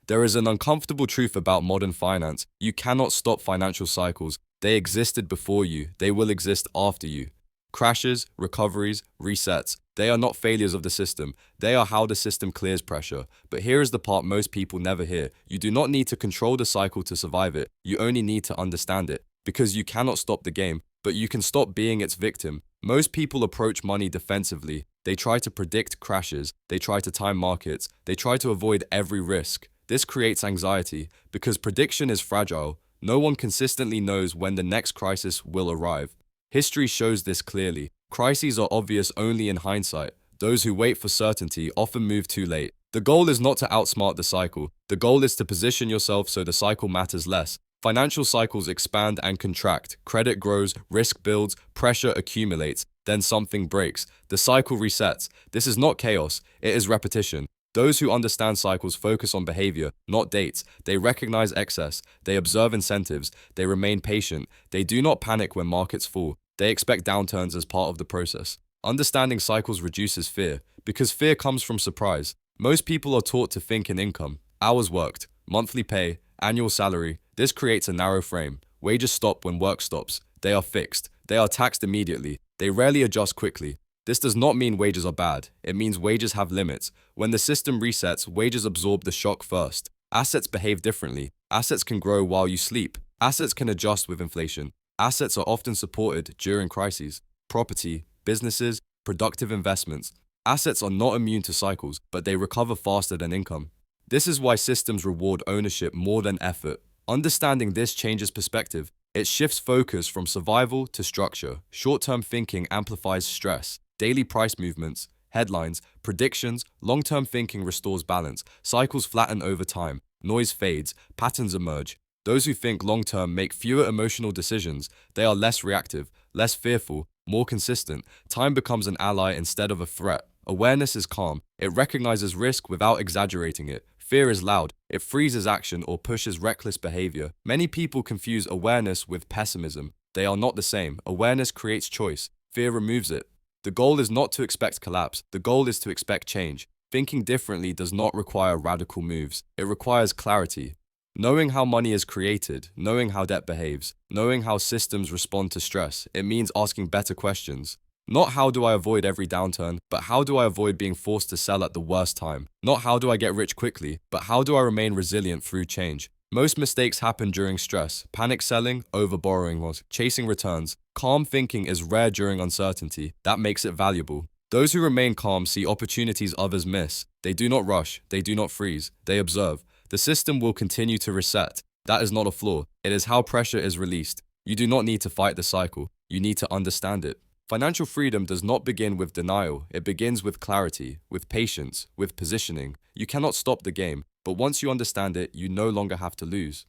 There is an uncomfortable truth about modern finance. You cannot stop financial cycles. They existed before you. They will exist after you. Crashes, recoveries, resets. They are not failures of the system. They are how the system clears pressure. But here is the part most people never hear. You do not need to control the cycle to survive it. You only need to understand it. Because you cannot stop the game, but you can stop being its victim. Most people approach money defensively. They try to predict crashes. They try to time markets. They try to avoid every risk. This creates anxiety because prediction is fragile. No one consistently knows when the next crisis will arrive. History shows this clearly. Crises are obvious only in hindsight. Those who wait for certainty often move too late. The goal is not to outsmart the cycle. The goal is to position yourself so the cycle matters less. Financial cycles expand and contract. Credit grows, risk builds, pressure accumulates, then something breaks. The cycle resets. This is not chaos, it is repetition. Those who understand cycles focus on behavior, not dates. They recognize excess. They observe incentives. They remain patient. They do not panic when markets fall. They expect downturns as part of the process. Understanding cycles reduces fear, because fear comes from surprise. Most people are taught to think in income, hours worked, monthly pay, annual salary. This creates a narrow frame. Wages stop when work stops. They are fixed. They are taxed immediately. They rarely adjust quickly. This does not mean wages are bad. It means wages have limits. When the system resets, wages absorb the shock first. Assets behave differently. Assets can grow while you sleep. Assets can adjust with inflation. Assets are often supported during crises. Property, businesses, productive investments. Assets are not immune to cycles, but they recover faster than income. This is why systems reward ownership more than effort. Understanding this changes perspective. It shifts focus from survival to structure. Short-term thinking amplifies stress. Daily price movements, headlines, predictions, long-term thinking restores balance. Cycles flatten over time. Noise fades. Patterns emerge. Those who think long-term make fewer emotional decisions. They are less reactive, less fearful, more consistent. Time becomes an ally instead of a threat. Awareness is calm. It recognizes risk without exaggerating it. Fear is loud. It freezes action or pushes reckless behavior. Many people confuse awareness with pessimism. They are not the same. Awareness creates choice. Fear removes it. The goal is not to expect collapse. The goal is to expect change. Thinking differently does not require radical moves. It requires clarity. Knowing how money is created, knowing how debt behaves, knowing how systems respond to stress, it means asking better questions. Not how do I avoid every downturn, but how do I avoid being forced to sell at the worst time? Not how do I get rich quickly, but how do I remain resilient through change? Most mistakes happen during stress. Panic selling, overborrowing, or chasing returns. Calm thinking is rare during uncertainty. That makes it valuable. Those who remain calm see opportunities others miss. They do not rush. They do not freeze. They observe. The system will continue to reset. That is not a flaw. It is how pressure is released. You do not need to fight the cycle. You need to understand it. Financial freedom does not begin with denial. It begins with clarity, with patience, with positioning. You cannot stop the game, but once you understand it, you no longer have to lose.